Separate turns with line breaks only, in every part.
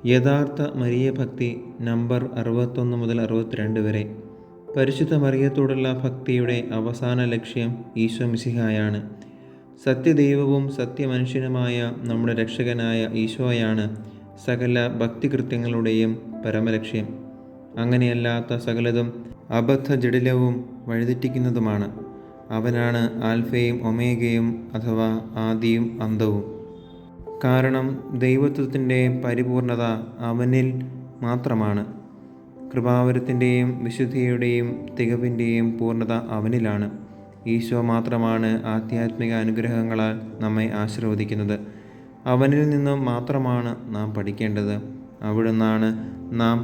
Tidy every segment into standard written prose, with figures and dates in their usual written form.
യഥാർത്ഥ മരിയഭക്തി നമ്പർ 61 മുതൽ 62 വരെ. പരിശുദ്ധ മറിയത്തോടുള്ള ഭക്തിയുടെ അവസാന ലക്ഷ്യം ഈശോ മിശിഹായാണ്. സത്യദൈവവും സത്യമനുഷ്യനുമായ നമ്മുടെ രക്ഷകനായ ഈശോയാണ് സകല ഭക്തികൃത്യങ്ങളുടെയും പരമലക്ഷ്യം. അങ്ങനെയല്ലാത്ത സകലതും അബദ്ധജടിലവും വഴിതെറ്റിക്കുന്നതുമാണ്. അവനാണ് ആൽഫയും ഒമേഗയും അഥവാ ആദിയും അന്തവും. കാരണം ദൈവത്വത്തിൻ്റെ പരിപൂർണത അവനിൽ മാത്രമാണ്. കൃപാവരത്തിൻ്റെയും വിശുദ്ധിയുടെയും തികവിൻ്റെയും പൂർണ്ണത അവനിലാണ്. ഈശോ മാത്രമാണ് ആധ്യാത്മിക അനുഗ്രഹങ്ങളാൽ നമ്മെ ആശീർവദിക്കുന്നത്. അവനിൽ നിന്നും മാത്രമാണ് നാം പഠിക്കേണ്ടത്. അവിടുന്നാണ് നാം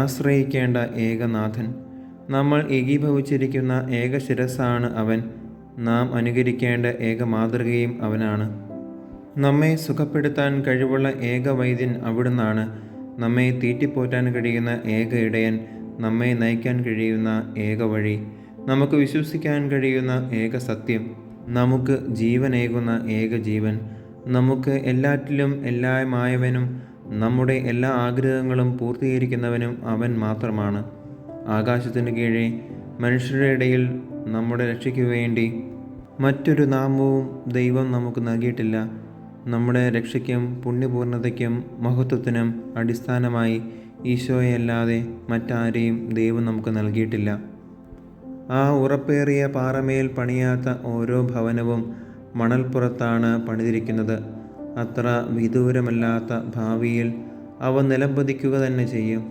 ആശ്രയിക്കേണ്ട ഏകനാഥൻ. നമ്മൾ ഏകീഭവിച്ചിരിക്കുന്ന ഏക ശിരസ്സാണ് അവൻ. നാം അനുകരിക്കേണ്ട ഏക മാതൃകയും അവനാണ്. നമ്മെ സുഖപ്പെടുത്താൻ കഴിവുള്ള ഏക വൈദ്യൻ അവിടുന്നാണ്. നമ്മെ തീറ്റിപ്പോറ്റാൻ കഴിയുന്ന ഏക ഇടയൻ, നമ്മെ നയിക്കാൻ കഴിയുന്ന ഏക വഴി, നമുക്ക് വിശ്വസിക്കാൻ കഴിയുന്ന ഏക സത്യം, നമുക്ക് ജീവനേകുന്ന ഏക ജീവൻ, നമുക്ക് എല്ലാറ്റിലും എല്ലാമായവനും നമ്മുടെ എല്ലാ ആഗ്രഹങ്ങളും പൂർത്തീകരിക്കുന്നവനും അവൻ മാത്രമാണ്. ആകാശത്തിന് കീഴെ മനുഷ്യരുടെ ഇടയിൽ നമ്മുടെ രക്ഷയ്ക്കു വേണ്ടി മറ്റൊരു നാമവും ദൈവം നമുക്ക് നൽകിയിട്ടില്ല. നമ്മുടെ രക്ഷയ്ക്കും പുണ്യപൂർണ്ണതയ്ക്കും മഹത്വത്തിനും അടിസ്ഥാനമായി ഈശോയല്ലാതെ മറ്റാരെയും ദൈവം നമുക്ക് നൽകിയിട്ടില്ല. ആ ഉറപ്പേറിയ പാറമേൽ പണിയാത്ത ഓരോ ഭവനവും മണൽപ്പുറത്താണ് പണിതിരിക്കുന്നത്. അത്ര വിദൂരമല്ലാത്ത ഭാവിയിൽ അവ നിലംപതിക്കുക തന്നെ ചെയ്യും.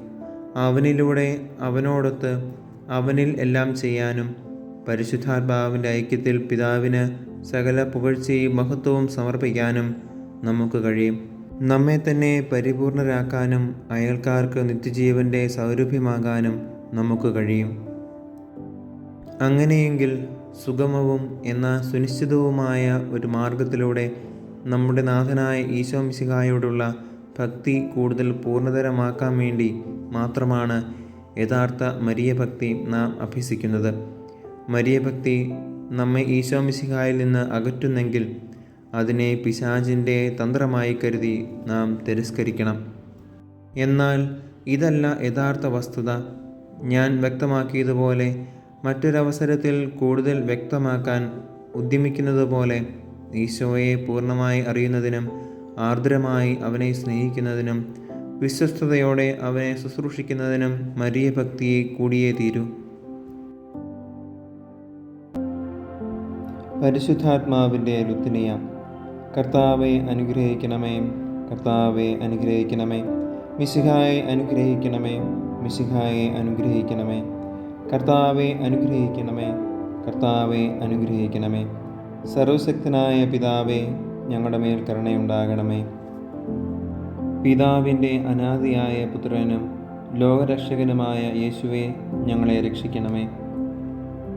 അവനിലൂടെ, അവനോടൊത്ത്, അവനിൽ എല്ലാം ചെയ്യാനും പരിശുദ്ധാത്മാവിൻ്റെ ഐക്യത്തിൽ പിതാവിന് സകല പുകഴ്ചയും മഹത്വവും സമർപ്പിക്കാനും നമുക്ക് കഴിയും. നമ്മെ തന്നെ പരിപൂർണരാക്കാനും അയൽക്കാർക്ക് നിത്യജീവൻ്റെ സൗരഭ്യമാകാനും നമുക്ക് കഴിയും. അങ്ങനെയെങ്കിൽ സുഗമവും എന്നാൽ സുനിശ്ചിതവുമായ ഒരു മാർഗത്തിലൂടെ നമ്മുടെ നാഥനായ ഈശോ മിശിഹായോടുള്ള ഭക്തി കൂടുതൽ പൂർണ്ണതരമാക്കാൻ വേണ്ടി മാത്രമാണ് യഥാർത്ഥ മരിയഭക്തി നാം അഭ്യസിക്കുന്നത്. മരിയഭക്തി നമ്മെ ഈശോ മിശിഹായിൽ നിന്ന് അകറ്റുന്നെങ്കിൽ അതിനെ പിശാചിൻ്റെ തന്ത്രമായി കരുതി നാം തിരസ്കരിക്കണം. എന്നാൽ ഇതല്ല യഥാർത്ഥ വസ്തുത. ഞാൻ വ്യക്തമാക്കിയതുപോലെ മറ്റൊരവസരത്തിൽ കൂടുതൽ വ്യക്തമാക്കാൻ ഉദ്യമിക്കുന്നത് പോലെ ഈശോയെ പൂർണ്ണമായി അറിയുന്നതിനും ആർദ്രമായി അവനെ സ്നേഹിക്കുന്നതിനും വിശ്വസ്തയോടെ അവനെ ശുശ്രൂഷിക്കുന്നതിനും മരിയഭക്തിയെ കൂടിയേ തീരൂ. പരിശുദ്ധാത്മാവിൻ്റെ ലുത്തിനിയ. കർത്താവെ അനുഗ്രഹിക്കണമേ, കർത്താവെ അനുഗ്രഹിക്കണമേ. മിശിഹായെ അനുഗ്രഹിക്കണമേ, മിശിഹായെ അനുഗ്രഹിക്കണമേ. കർത്താവെ അനുഗ്രഹിക്കണമേ, കർത്താവെ അനുഗ്രഹിക്കണമേ. സർവശക്തനായ പിതാവേ, ഞങ്ങളുടെ മേൽ കരുണയുണ്ടാകണമേ. പിതാവിൻ്റെ അനാദിയായ പുത്രനും ലോകരക്ഷകനുമായ യേശുവെ, ഞങ്ങളെ രക്ഷിക്കണമേ.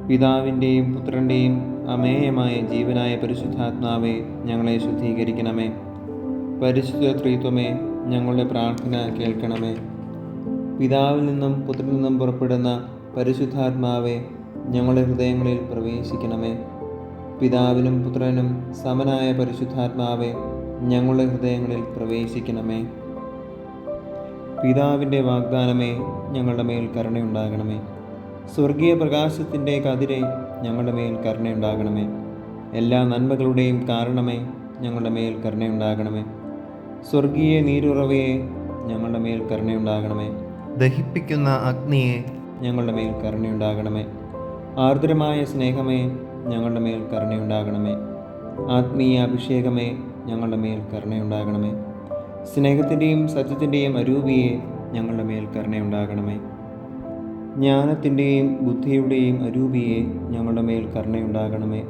പിതാവിൻ്റെയും പുത്രൻ്റെയും അമേയമായ ജീവനായ പരിശുദ്ധാത്മാവെ, ഞങ്ങളെ ശുദ്ധീകരിക്കണമേ. പരിശുദ്ധ ത്രിത്വമേ, ഞങ്ങളുടെ പ്രാർത്ഥന കേൾക്കണമേ. പിതാവിൽ നിന്നും പുത്രനിൽ നിന്നും പുറപ്പെടുന്ന പരിശുദ്ധാത്മാവെ, ഞങ്ങളുടെ ഹൃദയങ്ങളിൽ പ്രവേശിക്കണമേ. പിതാവിനും പുത്രനും സമനായ പരിശുദ്ധാത്മാവെ, ഞങ്ങളുടെ ഹൃദയങ്ങളിൽ പ്രവേശിക്കണമേ. പിതാവിൻ്റെ വാഗ്ദാനമേ, ഞങ്ങളുടെ മേൽ കരുണയുണ്ടാകണമേ. സ്വർഗീയ പ്രകാശത്തിൻ്റെ കതിരെ, ഞങ്ങളുടെ മേൽ കരുണയുണ്ടാകണമേ. എല്ലാ നന്മകളുടെയും കാരണമേ, ഞങ്ങളുടെ മേൽ കരുണയുണ്ടാകണമേ. സ്വർഗീയ നീരുറവയെ, ഞങ്ങളുടെ മേൽ കരുണയുണ്ടാകണമേ. ദഹിപ്പിക്കുന്ന അഗ്നിയെ, ഞങ്ങളുടെ മേൽ കരുണയുണ്ടാകണമേ. ആർദ്രമായ സ്നേഹമേ, ഞങ്ങളുടെ മേൽ കരുണയുണ്ടാകണമേ. ആത്മീയ അഭിഷേകമേ, ഞങ്ങളുടെ മേൽ കരുണയുണ്ടാകണമേ. സ്നേഹത്തിൻ്റെയും സത്യത്തിൻ്റെയും അരൂപിയെ, ഞങ്ങളുടെ മേൽ കരുണയുണ്ടാകണമേ. ജ്ഞാനത്തിൻ്റെയും ബുദ്ധിയുടെയും അരൂപിയെ, ഞങ്ങളുടെ മേൽ കരുണയുണ്ടാകണമേ.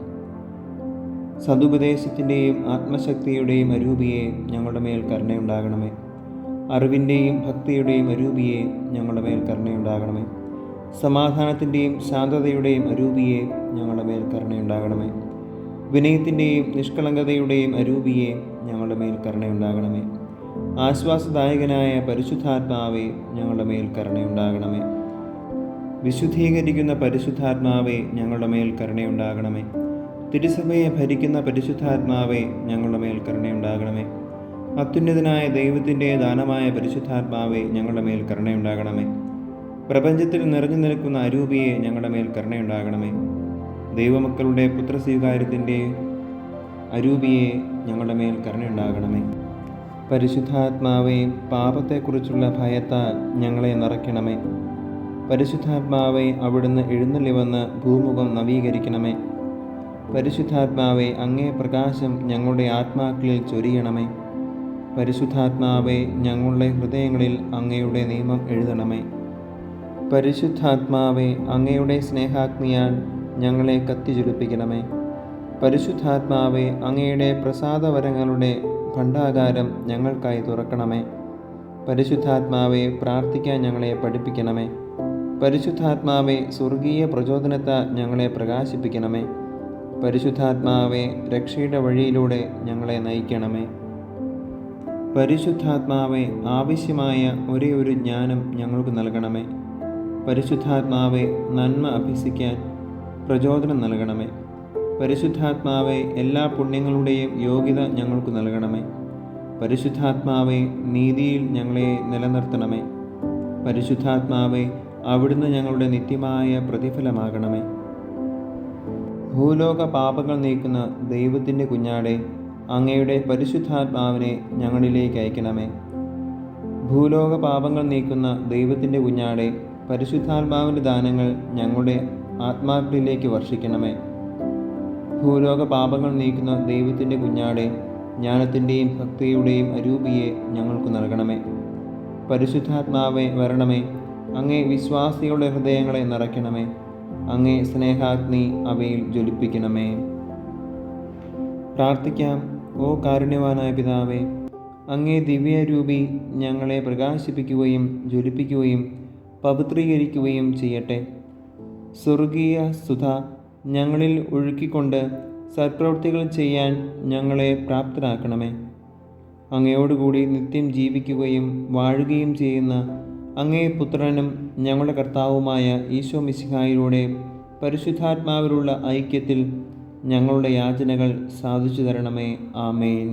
സതുപദേശത്തിൻ്റെയും ആത്മശക്തിയുടെയും അരൂപിയെ, ഞങ്ങളുടെ മേൽ കരുണയുണ്ടാകണമേ. അറിവിൻ്റെയും ഭക്തിയുടെയും അരൂപിയെ, ഞങ്ങളുടെ മേൽ കരുണയുണ്ടാകണമേ. സമാധാനത്തിൻ്റെയും ശാന്തതയുടെയും അരൂപിയെ, ഞങ്ങളുടെ മേൽ കരുണയുണ്ടാകണമേ. വിനയത്തിൻ്റെയും നിഷ്കളങ്കതയുടെയും അരൂപിയെ, ഞങ്ങളുടെ മേൽ കരുണയുണ്ടാകണമേ. ആശ്വാസദായകനായ പരിശുദ്ധാത്മാവെ, ഞങ്ങളുടെ മേൽ കരുണയുണ്ടാകണമേ. വിശുദ്ധീകരിക്കുന്ന പരിശുദ്ധാത്മാവെ, ഞങ്ങളുടെ മേൽ കരുണയുണ്ടാകണമേ. തിരുസഭയെ ഭരിക്കുന്ന പരിശുദ്ധാത്മാവെ, ഞങ്ങളുടെ മേൽ കരുണയുണ്ടാകണമേ. അത്യുന്നതനായ ദൈവത്തിൻ്റെ ദാനമായ പരിശുദ്ധാത്മാവെ ഞങ്ങളുടെ മേൽ കരുണയുണ്ടാകണമേ. പ്രപഞ്ചത്തിൽ നിറഞ്ഞു നിൽക്കുന്ന അരൂപിയെ ഞങ്ങളുടെ മേൽ കരുണയുണ്ടാകണമേ. ദൈവമക്കളുടെ പുത്രസ്വീകാര്യത്തിൻ്റെ അരൂപിയെ ഞങ്ങളുടെ മേൽ കരുണയുണ്ടാകണമേ. പരിശുദ്ധാത്മാവെ, പാപത്തെക്കുറിച്ചുള്ള ഭയത്താൽ ഞങ്ങളെ നിറയ്ക്കണമേ. പരിശുദ്ധാത്മാവെ, അവിടുന്ന് എഴുന്നള്ളി വന്ന് ഭൂമുഖം നവീകരിക്കണമേ. പരിശുദ്ധാത്മാവെ, അങ്ങേ പ്രകാശം ഞങ്ങളുടെ ആത്മാക്കളിൽ ചൊരിയണമേ. പരിശുദ്ധാത്മാവെ, ഞങ്ങളുടെ ഹൃദയങ്ങളിൽ അങ്ങയുടെ നിയമം എഴുതണമേ. പരിശുദ്ധാത്മാവെ, അങ്ങയുടെ സ്നേഹാഗ്നിയാൽ ഞങ്ങളെ കത്തിജ്വലിപ്പിക്കണമേ. പരിശുദ്ധാത്മാവെ, അങ്ങയുടെ പ്രസാദവരങ്ങളുടെ ഭണ്ഡാകാരം ഞങ്ങൾക്കായി തുറക്കണമേ. പരിശുദ്ധാത്മാവെ, പ്രാർത്ഥിക്കാൻ ഞങ്ങളെ പഠിപ്പിക്കണമേ. പരിശുദ്ധാത്മാവെ, സ്വർഗീയ പ്രചോദനത്താൽ ഞങ്ങളെ പ്രകാശിപ്പിക്കണമേ. പരിശുദ്ധാത്മാവെ, രക്ഷയുടെ വഴിയിലൂടെ ഞങ്ങളെ നയിക്കണമേ. പരിശുദ്ധാത്മാവെ, ആവശ്യമായ ഒരേ ഒരു ജ്ഞാനം ഞങ്ങൾക്ക് നൽകണമേ. പരിശുദ്ധാത്മാവെ, നന്മ അഭ്യസിക്കാൻ പ്രചോദനം നൽകണമേ. പരിശുദ്ധാത്മാവെ, എല്ലാ പുണ്യങ്ങളുടെയും യോഗ്യത ഞങ്ങൾക്ക് നൽകണമേ. പരിശുദ്ധാത്മാവെ, നീതിയിൽ ഞങ്ങളെ നിലനിർത്തണമേ. പരിശുദ്ധാത്മാവെ, അവിടുന്ന് ഞങ്ങളുടെ നിത്യമായ പ്രതിഫലമാകണമേ. ഭൂലോക പാപങ്ങൾ നീക്കുന്ന ദൈവത്തിൻ്റെ കുഞ്ഞാടെ, അങ്ങയുടെ പരിശുദ്ധാത്മാവിനെ ഞങ്ങളിലേക്ക് അയക്കണമേ. ഭൂലോക പാപങ്ങൾ നീക്കുന്ന ദൈവത്തിൻ്റെ കുഞ്ഞാടെ, പരിശുദ്ധാത്മാവിൻ്റെ ദാനങ്ങൾ ഞങ്ങളുടെ ആത്മാക്കളിലേക്ക് വർഷിക്കണമേ. ഭൂലോക പാപങ്ങൾ നീക്കുന്ന ദൈവത്തിൻ്റെ കുഞ്ഞാടെ, ജ്ഞാനത്തിൻ്റെയും ഭക്തിയുടെയും അരൂപിയെ ഞങ്ങൾക്ക് നൽകണമേ. പരിശുദ്ധാത്മാവെ, വരണമേ. അങ്ങേ വിശ്വാസികളുടെ ഹൃദയങ്ങളെ നിറയ്ക്കണമേ. അങ്ങേ സ്നേഹാഗ്നി അവയിൽ ജ്വലിപ്പിക്കണമേ. പ്രാർത്ഥിക്കാം. ഓ കാരുണ്യവാനായ പിതാവേ, അങ്ങേ ദിവ്യരൂപി ഞങ്ങളെ പ്രകാശിപ്പിക്കുകയും ജ്വലിപ്പിക്കുകയും പവിത്രീകരിക്കുകയും ചെയ്യട്ടെ. സ്വർഗീയ സുധ ഞങ്ങളിൽ ഒഴുക്കിക്കൊണ്ട് സത്പ്രവൃത്തികൾ ചെയ്യാൻ ഞങ്ങളെ പ്രാപ്തരാക്കണമേ. അങ്ങയോടുകൂടി നിത്യം ജീവിക്കുകയും വാഴുകയും ചെയ്യുന്ന അങ്ങേ പുത്രനും ഞങ്ങളുടെ കർത്താവുമായ ഈശോ മിശിഹായിലൂടെ പരിശുദ്ധാത്മാവിലുള്ള ഐക്യത്തിൽ ഞങ്ങളുടെ യാചനകൾ സാധിച്ചു തരണമേ. ആമേൻ.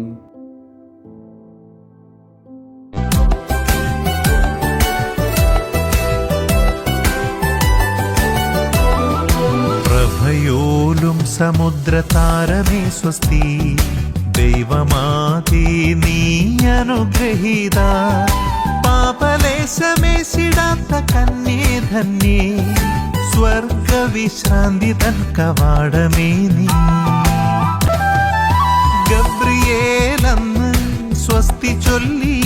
പ്രഭയോലും സമുദ്രതാരമേ സ്വസ്തി, ദൈവമാതീ നീ അനുഗ്രഹീത. പാപലേശമേശിടാത്ത കന്യേ ധന്യേ, സ്വർഗവിശ്രാന്തി തൻ കവാടമേ നീ. ഗബ്രിയേലന്ന് സ്വസ്തി ചൊല്ലി,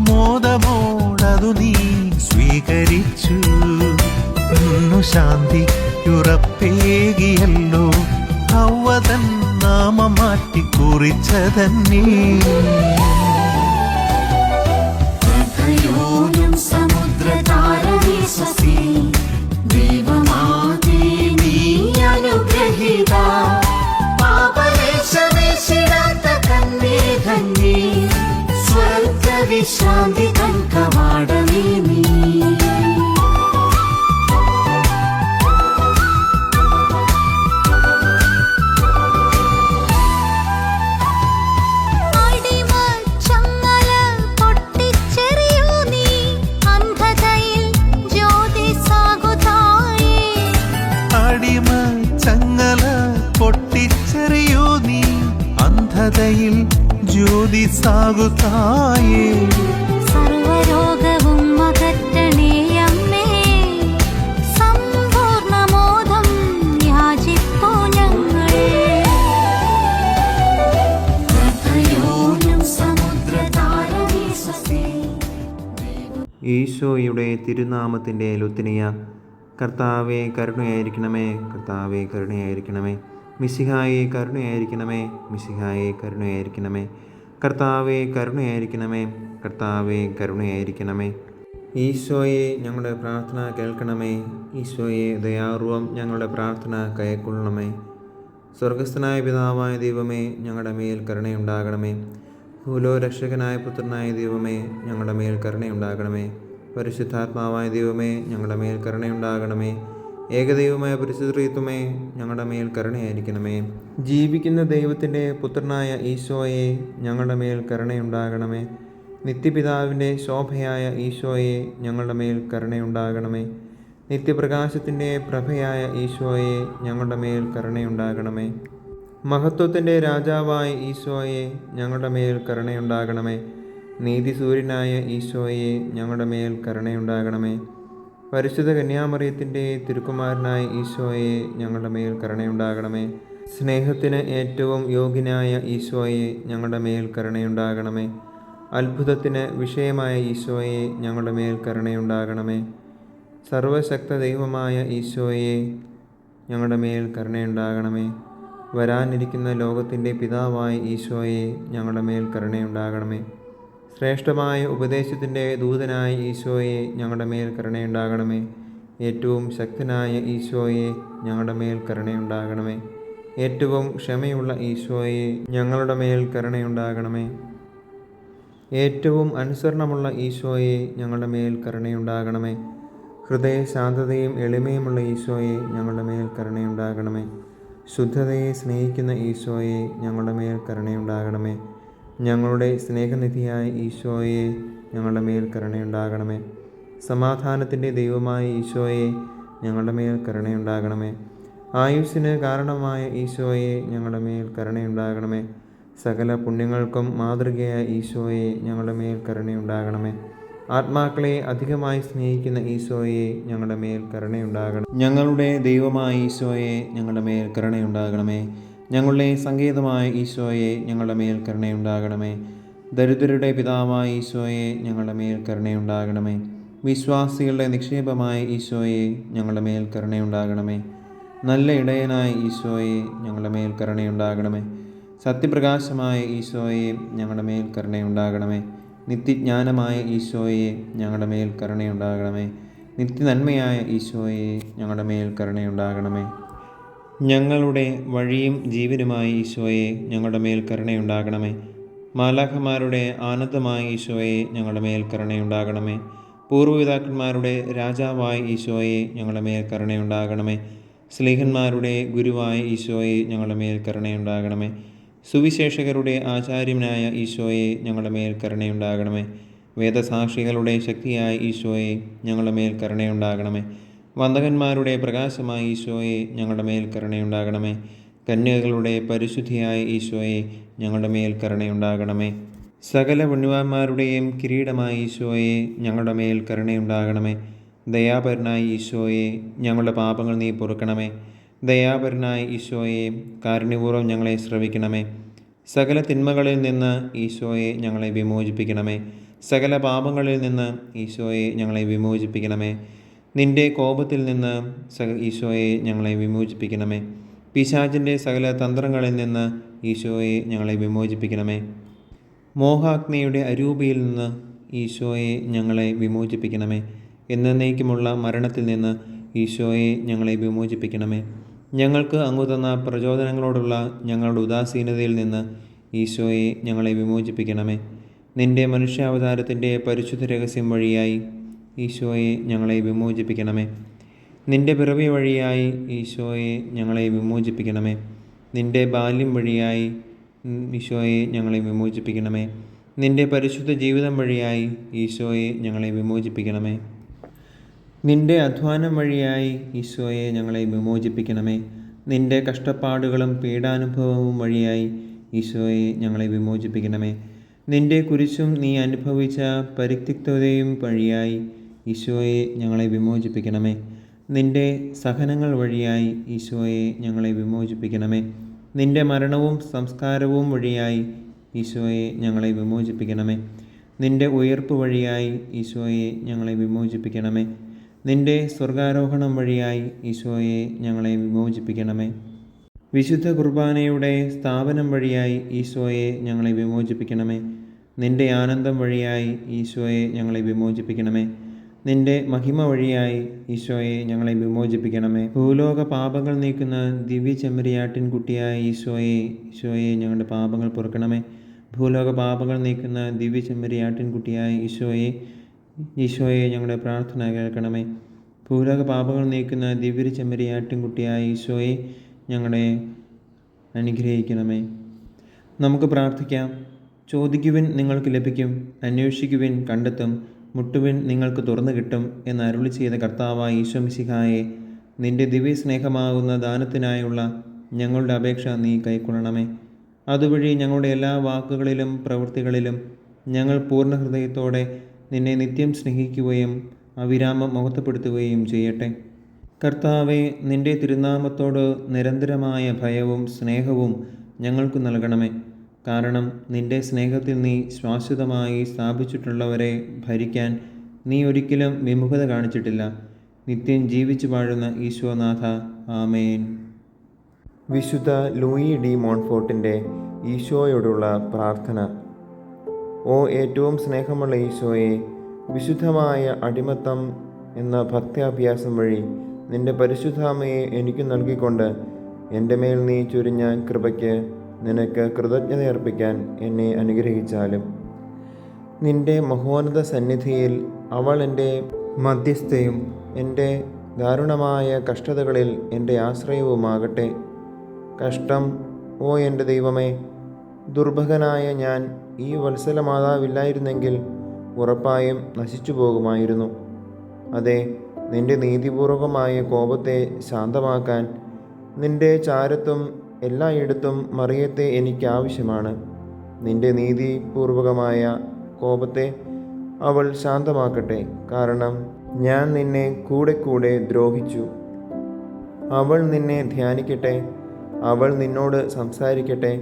മോദമോടതു നീ സ്വീകരിച്ചു. ശാന്തിയുറപ്പേകിയല്ലോ ഹവ്വതൻ നാമം മാറ്റി കുറിച്ചതന്നേ.
സമുദ്രതാരമേ സ്വസ്തി, ദൈവമാതേ നീ അനുഗ്രഹീത. പാപലേശമേശിടാത്ത കന്യേ ധന്യേ, സ്വർഗവിശ്രാന്തി തൻ കവാടമേ നീ.
ജ്യോതിസാകുതായേ.
സർവരോഗവും അകറ്റണേ അമ്മേ, സമ്പൂർണ്ണമോദം യാചിപ്പൂ ഞങ്ങൾ. സമുദ്രതാരമേ സ്വസ്തി.
ഈശോയുടെ തിരുനാമത്തിൻ്റെ ലുത്തിനിയ. കർത്താവെ കരുണയായിരിക്കണമേ, കർത്താവെ കരുണയായിരിക്കണമേ. മിശിഹായെ കരുണയായിരിക്കണമേ, മിശിഹായെ കരുണയായിരിക്കണമേ. കർത്താവെ കരുണയായിരിക്കണമേ, കർത്താവെ കരുണയായിരിക്കണമേ. ഈശോയെ ഞങ്ങളുടെ പ്രാർത്ഥന കേൾക്കണമേ. ഈശോയെ ദയാപൂർവം ഞങ്ങളുടെ പ്രാർത്ഥന കൈക്കൊള്ളണമേ. സ്വർഗസ്ഥനായ പിതാവായ ദൈവമേ, ഞങ്ങളുടെ മേൽ കരുണയുണ്ടാകണമേ. ഭൂലോരക്ഷകനായ പുത്രനായ ദൈവമേ, ഞങ്ങളുടെ മേൽ കരുണയുണ്ടാകണമേ. പരിശുദ്ധാത്മാവായ ദൈവമേ, ഞങ്ങളുടെ മേൽ കരുണയുണ്ടാകണമേ. ഏകദൈവമായ പരിശുദ്ധത്വമേ, ഞങ്ങളുടെ മേൽ കരുണയായിരിക്കണമേ. ജീവിക്കുന്ന ദൈവത്തിൻ്റെ പുത്രനായ ഈശോയെ, ഞങ്ങളുടെ മേൽ കരുണയുണ്ടാകണമേ. നിത്യപിതാവിൻ്റെ ശോഭയായ ഈശോയെ, ഞങ്ങളുടെ മേൽ കരുണയുണ്ടാകണമേ. നിത്യപ്രകാശത്തിൻ്റെ പ്രഭയായ ഈശോയെ, ഞങ്ങളുടെ മേൽ കരുണയുണ്ടാകണമേ. മഹത്വത്തിൻ്റെ രാജാവായ ഈശോയെ, ഞങ്ങളുടെ മേൽ കരുണയുണ്ടാകണമേ. നീതിസൂര്യനായ ഈശോയെ, ഞങ്ങളുടെ മേൽ കരുണയുണ്ടാകണമേ. പരിശുദ്ധ കന്യാമറിയത്തിൻ്റെ തിരുക്കുമാരനായ ഈശോയെ, ഞങ്ങളുടെ മേൽ കരുണയുണ്ടാകണമേ. സ്നേഹത്തിന് ഏറ്റവും യോഗ്യനായ ഈശോയെ, ഞങ്ങളുടെ മേൽ കരുണയുണ്ടാകണമേ. അത്ഭുതത്തിന് വിഷയമായ ഈശോയെ, ഞങ്ങളുടെ മേൽ കരുണയുണ്ടാകണമേ. സർവശക്ത ദൈവമായ ഈശോയെ, ഞങ്ങളുടെ മേൽ കരുണയുണ്ടാകണമേ. വരാനിരിക്കുന്ന ലോകത്തിൻ്റെ പിതാവായ ഈശോയെ, ഞങ്ങളുടെ മേൽ കരുണയുണ്ടാകണമേ. ശ്രേഷ്ഠമായ ഉപദേശത്തിൻ്റെ ദൂതനായ ഈശോയെ, ഞങ്ങളുടെ മേൽ കരുണയുണ്ടാകണമേ. ഏറ്റവും ശക്തനായ ഈശോയെ, ഞങ്ങളുടെ മേൽ കരുണയുണ്ടാകണമേ. ഏറ്റവും ക്ഷമയുള്ള ഈശോയെ, ഞങ്ങളുടെ മേൽ കരുണയുണ്ടാകണമേ. ഏറ്റവും അനുസരണമുള്ള ഈശോയെ, ഞങ്ങളുടെ മേൽ കരുണയുണ്ടാകണമേ. ഹൃദയശാന്തതയും എളിമയുമുള്ള ഈശോയെ, ഞങ്ങളുടെ മേൽ കരുണയുണ്ടാകണമേ. ശുദ്ധതയെ സ്നേഹിക്കുന്ന ഈശോയെ, ഞങ്ങളുടെ മേൽ കരുണയുണ്ടാകണമേ. ഞങ്ങളുടെ സ്നേഹനിധിയായ ഈശോയെ, ഞങ്ങളുടെ മേൽ കരുണയുണ്ടാകണമേ. സമാധാനത്തിൻ്റെ ദൈവമായ ഈശോയെ, ഞങ്ങളുടെ മേൽ കരുണയുണ്ടാകണമേ. ആയുസ്സിന് കാരണമായ ഈശോയെ, ഞങ്ങളുടെ മേൽ കരുണയുണ്ടാകണമേ. സകല പുണ്യങ്ങൾക്കും മാതൃകയായ ഈശോയെ, ഞങ്ങളുടെ മേൽ കരുണയുണ്ടാകണമേ. ആത്മാക്കളെ അധികമായി സ്നേഹിക്കുന്ന ഈശോയെ, ഞങ്ങളുടെ മേൽ കരുണയുണ്ടാകണം. ഞങ്ങളുടെ ദൈവമായ ഈശോയെ, ഞങ്ങളുടെ മേൽ കരുണയുണ്ടാകണമേ. ഞങ്ങളുടെ സങ്കേതമായ ഈശോയെ, ഞങ്ങളുടെ മേൽ കരുണയുണ്ടാകണമേ. ദരിദ്രരുടെ പിതാവായ ഈശോയെ, ഞങ്ങളുടെ മേൽ കരുണയുണ്ടാകണമേ. വിശ്വാസികളുടെ നിക്ഷേപമായ ഈശോയെ, ഞങ്ങളുടെ മേൽ കരുണയുണ്ടാകണമേ. നല്ല ഇടയനായ ഈശോയെ, ഞങ്ങളുടെ മേൽ കരുണയുണ്ടാകണമേ. സത്യപ്രകാശമായ ഈശോയെ, ഞങ്ങളുടെ മേൽ കരുണയുണ്ടാകണമേ. നിത്യജ്ഞാനമായ ഈശോയെ, ഞങ്ങളുടെ മേൽ കരുണയുണ്ടാകണമേ. നിത്യനന്മയായ ഈശോയെ, ഞങ്ങളുടെ മേൽ കരുണയുണ്ടാകണമേ. ഞങ്ങളുടെ വഴിയും ജീവനുമായ ഈശോയെ, ഞങ്ങളുടെ മേൽ കരുണയുണ്ടാകണമേ. മാലാഖമാരുടെ ആനന്ദമായ ഈശോയെ, ഞങ്ങളുടെ മേൽ കരുണയുണ്ടാകണമേ. പൂർവ്വപിതാക്കന്മാരുടെ രാജാവായ ഈശോയെ, ഞങ്ങളുടെ മേൽ കരുണയുണ്ടാകണമേ. സ്ലീഹന്മാരുടെ ഗുരുവായ ഈശോയെ, ഞങ്ങളുടെ മേൽ കരുണയുണ്ടാകണമേ. സുവിശേഷകരുടെ ആചാര്യനായ ഈശോയെ, ഞങ്ങളുടെ മേൽ കരുണയുണ്ടാകണമേ. വേദസാക്ഷികളുടെ ശക്തിയായ ഈശോയെ, ഞങ്ങളുടെ മേൽ കരുണയുണ്ടാകണമേ. വന്ദകന്മാരുടെ പ്രകാശമായ ഈശോയെ, ഞങ്ങളുടെ മേൽ കരുണയുണ്ടാകണമേ. കന്യകകളുടെ പരിശുദ്ധിയായ ഈശോയെ, ഞങ്ങളുടെ മേൽ കരുണയുണ്ടാകണമേ. സകല പുണ്യവാന്മാരുടെയും കിരീടമായ ഈശോയെ, ഞങ്ങളുടെ മേൽ കരുണയുണ്ടാകണമേ. ദയാപരനായ ഈശോയെ, ഞങ്ങളുടെ പാപങ്ങൾ നീ പൊറുക്കണമേ. ദയാപരനായ ഈശോയെ, കാരുണ്യപൂർവ്വം ഞങ്ങളെ ശ്രവിക്കണമേ. സകല തിന്മകളിൽ നിന്ന് ഈശോയെ, ഞങ്ങളെ വിമോചിപ്പിക്കണമേ. സകല പാപങ്ങളിൽ നിന്ന് ഈശോയെ, ഞങ്ങളെ വിമോചിപ്പിക്കണമേ. നിൻ്റെ കോപത്തിൽ നിന്ന് ഈശോയെ, ഞങ്ങളെ വിമോചിപ്പിക്കണമേ. പിശാചിൻ്റെ സകല തന്ത്രങ്ങളിൽ നിന്ന് ഈശോയെ, ഞങ്ങളെ വിമോചിപ്പിക്കണമേ. മോഹാഗ്നിയുടെ അരൂപിയിൽ നിന്ന് ഈശോയെ, ഞങ്ങളെ വിമോചിപ്പിക്കണമേ. എന്നേക്കുമുള്ള മരണത്തിൽ നിന്ന് ഈശോയെ, ഞങ്ങളെ വിമോചിപ്പിക്കണമേ. ഞങ്ങൾക്ക് അങ്ങു തന്ന പ്രചോദനങ്ങളോടുള്ള ഞങ്ങളുടെ ഉദാസീനതയിൽ നിന്ന് ഈശോയെ, ഞങ്ങളെ വിമോചിപ്പിക്കണമേ. നിൻ്റെ മനുഷ്യാവതാരത്തിൻ്റെ പരിശുദ്ധ രഹസ്യം വഴിയായി ഈശോയെ, ഞങ്ങളെ വിമോചിപ്പിക്കണമേ. നിൻ്റെ പിറവി വഴിയായി ഈശോയെ, ഞങ്ങളെ വിമോചിപ്പിക്കണമേ. നിൻ്റെ ബാല്യം വഴിയായി ഈശോയെ, ഞങ്ങളെ വിമോചിപ്പിക്കണമേ. നിൻ്റെ പരിശുദ്ധ ജീവിതം വഴിയായി ഈശോയെ, ഞങ്ങളെ വിമോചിപ്പിക്കണമേ. നിൻ്റെ അധ്വാനം വഴിയായി ഈശോയെ, ഞങ്ങളെ വിമോചിപ്പിക്കണമേ. നിൻ്റെ കഷ്ടപ്പാടുകളും പീഡാനുഭവവും വഴിയായി ഈശോയെ, ഞങ്ങളെ വിമോചിപ്പിക്കണമേ. നിൻ്റെ കുരിശും നീ അനുഭവിച്ച പരിത്യക്തതയും വഴിയായി ഈശോയെ, ഞങ്ങളെ വിമോചിപ്പിക്കണമേ. നിൻ്റെ സഹനങ്ങൾ വഴിയായി ഈശോയെ, ഞങ്ങളെ വിമോചിപ്പിക്കണമേ. നിൻ്റെ മരണവും സംസ്കാരവും വഴിയായി ഈശോയെ, ഞങ്ങളെ വിമോചിപ്പിക്കണമേ. നിൻ്റെ ഉയർപ്പ് വഴിയായി ഈശോയെ, ഞങ്ങളെ വിമോചിപ്പിക്കണമേ. നിൻ്റെ സ്വർഗാരോഹണം വഴിയായി ഈശോയെ, ഞങ്ങളെ വിമോചിപ്പിക്കണമേ. വിശുദ്ധ കുർബാനയുടെ സ്ഥാപനം വഴിയായി ഈശോയെ, ഞങ്ങളെ വിമോചിപ്പിക്കണമേ. നിൻ്റെ ആനന്ദം വഴിയായി ഈശോയെ, ഞങ്ങളെ വിമോചിപ്പിക്കണമേ. നിൻ്റെ മഹിമ വഴിയായി ഈശോയെ, ഞങ്ങളെ വിമോചിപ്പിക്കണമേ. ഭൂലോക പാപങ്ങൾ നീക്കുന്ന ദിവ്യ ചെമ്മരിയാട്ടിൻ കുട്ടിയായ ഈശോയെ, ഞങ്ങളുടെ പാപങ്ങൾ പൊറുക്കണമേ. ഭൂലോക പാപങ്ങൾ നീക്കുന്ന ദിവ്യ ചെമ്മരിയാട്ടിൻ കുട്ടിയായ ഈശോയെ, ഞങ്ങളുടെ പ്രാർത്ഥന കേൾക്കണമേ. ഭൂലോക പാപങ്ങൾ നീക്കുന്ന ദിവ്യ ചെമ്മരിയാട്ടിൻകുട്ടിയായ ഈശോയെ ഞങ്ങളെ അനുഗ്രഹിക്കണമേ. നമുക്ക് പ്രാർത്ഥിക്കാം. ചോദിക്കുവിൻ നിങ്ങൾക്ക് ലഭിക്കും, അന്വേഷിക്കുവിൻ കണ്ടെത്തും, മുട്ടുവിൻ നിങ്ങൾക്ക് തുറന്നു കിട്ടും എന്ന് അരുളി ചെയ്ത കർത്താവായ ഈശോ മിശിഹായെ, നിന്റെ ദിവ്യ സ്നേഹമാകുന്ന ദാനത്തിനായുള്ള ഞങ്ങളുടെ അപേക്ഷ നീ കൈക്കൊള്ളണമേ. അതുവഴി ഞങ്ങളുടെ എല്ലാ വാക്കുകളിലും പ്രവൃത്തികളിലും ഞങ്ങൾ പൂർണ്ണ ഹൃദയത്തോടെ നിന്നെ നിത്യം സ്നേഹിക്കുകയും അവിരാമം മഹത്വപ്പെടുത്തുകയും ചെയ്യട്ടെ. കർത്താവെ, നിന്റെ തിരുനാമത്തോട് നിരന്തരമായ ഭയവും സ്നേഹവും ഞങ്ങൾക്ക് നൽകണമേ. കാരണം നിന്റെ സ്നേഹത്തിൽ നീ ശാശ്വതമായി സ്ഥാപിച്ചിട്ടുള്ളവരെ ഭരിക്കാൻ നീ ഒരിക്കലും വിമുഖത കാണിച്ചിട്ടില്ല. നിത്യം ജീവിച്ചു വാഴുന്ന ഈശോനാഥ, ആമേൻ. വിശുദ്ധ ലൂയി ഡി മോൺഫോർട്ടിൻ്റെ ഈശോയോടുള്ള പ്രാർത്ഥന. ഓ ഏറ്റവും സ്നേഹമുള്ള ഈശോയെ, വിശുദ്ധമായ അടിമത്തം എന്ന ഭക്ത്യാഭ്യാസം വഴി നിന്റെ പരിശുദ്ധാമയെ എനിക്ക് നൽകിക്കൊണ്ട് എൻ്റെ മേൽ നീ ചൊരിഞ്ഞ കൃപയ്ക്ക് നിനക്ക് കൃതജ്ഞതയർപ്പിക്കാൻ എന്നെ അനുഗ്രഹിച്ചാലും. നിന്റെ മഹോന്നത സന്നിധിയിൽ അവൾ എൻ്റെ മധ്യസ്ഥയും എൻ്റെ ദാരുണമായ കഷ്ടതകളിൽ എൻ്റെ ആശ്രയവുമാകട്ടെ. കഷ്ടം, ഓ എൻ്റെ ദൈവമേ, ദുർഭകനായ ഞാൻ ഈ വത്സല മാതാവില്ലായിരുന്നെങ്കിൽ ഉറപ്പായും നശിച്ചു പോകുമായിരുന്നു. അതെ, നിന്റെ നീതിപൂർവകമായ കോപത്തെ ശാന്തമാക്കാൻ നിന്റെ ചാരത്തും എല്ലായിടത്തും മറിയത്തെ എനിക്കാവശ്യമാണ്. നിന്റെ നീതിപൂർവകമായ കോപത്തെ അവൾ ശാന്തമാക്കട്ടെ, കാരണം ഞാൻ നിന്നെ കൂടെ ദ്രോഹിച്ചു. അവൾ നിന്നെ ധ്യാനിക്കട്ടെ, അവൾ നിന്നോട് സംസാരിക്കട്ടെ,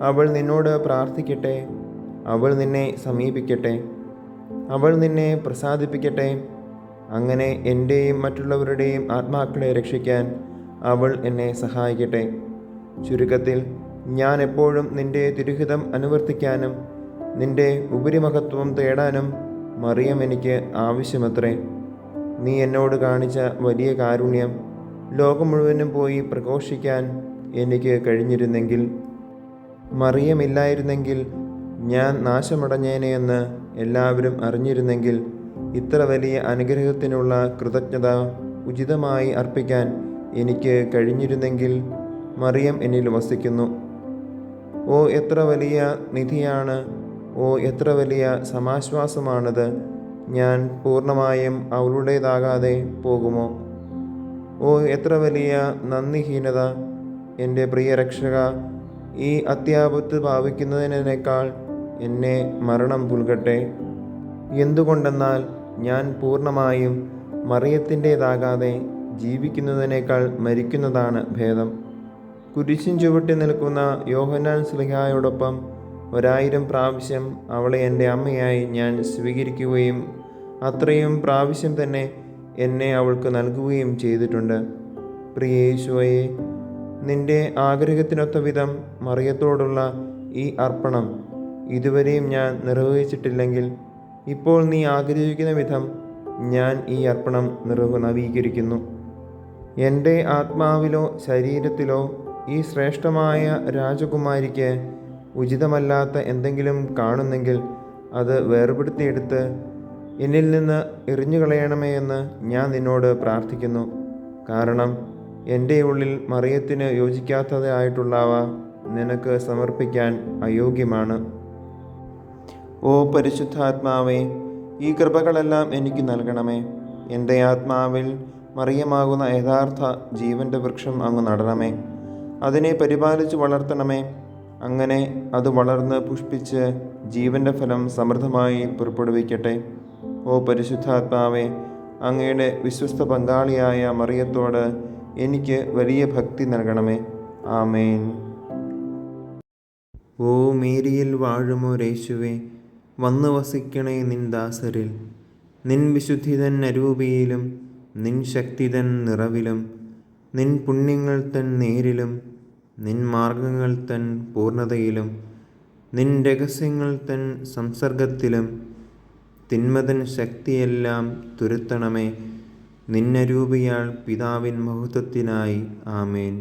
അവൾ നിന്നോട് പ്രാർത്ഥിക്കട്ടെ, അവൾ നിന്നെ സമീപിക്കട്ടെ, അവൾ നിന്നെ പ്രസാദിപ്പിക്കട്ടെ. അങ്ങനെ എൻ്റെയും മറ്റുള്ളവരുടെയും ആത്മാക്കളെ രക്ഷിക്കാൻ അവൾ എന്നെ സഹായിക്കട്ടെ. ചുരുക്കത്തിൽ, ഞാൻ എപ്പോഴും നിന്റെ തിരുഹിതം അനുവർത്തിക്കാനും നിന്റെ ഉപരിമഹത്വം തേടാനും മറിയം എനിക്ക് ആവശ്യമത്രേ. നീ എന്നോട് കാണിച്ച വലിയ കാരുണ്യം ലോകം മുഴുവനും പോയി പ്രഘോഷിക്കാൻ എനിക്ക് കഴിഞ്ഞിരുന്നെങ്കിൽ, മറിയമില്ലായിരുന്നെങ്കിൽ ഞാൻ നാശമടഞ്ഞേനെയെന്ന് എല്ലാവരും അറിഞ്ഞിരുന്നെങ്കിൽ, ഇത്ര വലിയ അനുഗ്രഹത്തിനുള്ള കൃതജ്ഞത ഉചിതമായി അർപ്പിക്കാൻ എനിക്ക് കഴിഞ്ഞിരുന്നെങ്കിൽ മറിയം എന്നിൽ വസിക്കുന്നു. ഓ എത്ര വലിയ നിധിയാണ്, ഓ എത്ര വലിയ സമാശ്വാസമാണത്. ഞാൻ പൂർണ്ണമായും അവളുടേതാകാതെ പോകുമോ? ഓ എത്ര വലിയ നന്ദിഹീനത. എൻ്റെ പ്രിയ രക്ഷക, ഈ അത്യാപത്ത് ഭാവിക്കുന്നതിനേക്കാൾ എന്നെ മരണം പുൽകട്ടെ. എന്തുകൊണ്ടെന്നാൽ ഞാൻ പൂർണ്ണമായും മറിയത്തിൻ്റേതാകാതെ ജീവിക്കുന്നതിനേക്കാൾ മരിക്കുന്നതാണ് ഭേദം. കുരിശിൻ ചുവട്ടി നിൽക്കുന്ന യോഹന്നാൻ ശ്ലീഹായോടൊപ്പം 1000 പ്രാവശ്യം അവളെ എൻ്റെ അമ്മയായി ഞാൻ സ്വീകരിക്കുകയും അത്രയും പ്രാവശ്യം തന്നെ എന്നെ അവൾക്ക് നൽകുകയും ചെയ്തിട്ടുണ്ട്. പ്രിയ യേശുവേ, നിന്റെ ആഗ്രഹത്തിനൊത്ത വിധം മറിയത്തോടുള്ള ഈ അർപ്പണം ഇതുവരെയും ഞാൻ നിർവഹിച്ചിട്ടില്ലെങ്കിൽ, ഇപ്പോൾ നീ ആഗ്രഹിക്കുന്ന വിധം ഞാൻ ഈ അർപ്പണം നവീകരിക്കുന്നു. എൻ്റെ ആത്മാവിലോ ശരീരത്തിലോ ഈ ശ്രേഷ്ഠമായ രാജകുമാരിക്ക് ഉചിതമല്ലാത്ത എന്തെങ്കിലും കാണുന്നെങ്കിൽ അത് വേർപെടുത്തിയെടുത്ത് എന്നിൽ നിന്ന് എറിഞ്ഞുകളയണമേ എന്ന് ഞാൻ നിന്നോട് പ്രാർത്ഥിക്കുന്നു. കാരണം എൻ്റെ ഉള്ളിൽ മറിയത്തിന് യോജിക്കാത്തതായിട്ടുള്ളവ നിനക്ക് സമർപ്പിക്കാൻ അയോഗ്യമാണ്. ഓ പരിശുദ്ധാത്മാവേ, ഈ കൃപകളെല്ലാം എനിക്ക് നൽകണമേ. എൻ്റെ ആത്മാവിൽ മറിയമാകുന്ന യഥാർത്ഥ ജീവൻ്റെ വൃക്ഷം അങ്ങ് നടണമേ. അതിനെ പരിപാലിച്ച് വളർത്തണമേ. അങ്ങനെ അത് വളർന്ന് പുഷ്പിച്ച് ജീവൻ്റെ ഫലം സമൃദ്ധമായി പുറപ്പെടുവിക്കട്ടെ. ഓ പരിശുദ്ധാത്മാവേ, അങ്ങയുടെ വിശ്വസ്ത പങ്കാളിയായ മറിയത്തോട് എനിക്ക് വലിയ ഭക്തി നൽകണമേ. ആമേൻ. ഓ മേരിയിൽ വാഴുമോരേശുവേ, വന്നു വസിക്കണേ നിൻ ദാസരിൽ. നിൻ വിശുദ്ധിതൻ അരൂപിയിലും നിൻ ശക്തിതൻ നിറവിലും നിൻ പുണ്യങ്ങൾ തൻ നേരിലും നിൻ മാർഗങ്ങൾ തൻ പൂർണ്ണതയിലും നിൻ രഹസ്യങ്ങൾ തൻ സംസർഗത്തിലും തിന്മതൻ ശക്തിയെല്ലാം തുരുത്തണമേ. നിന്നരൂപിയാൾ പിതാവിൻ മഹത്വത്തിനായി. ആമേൻ.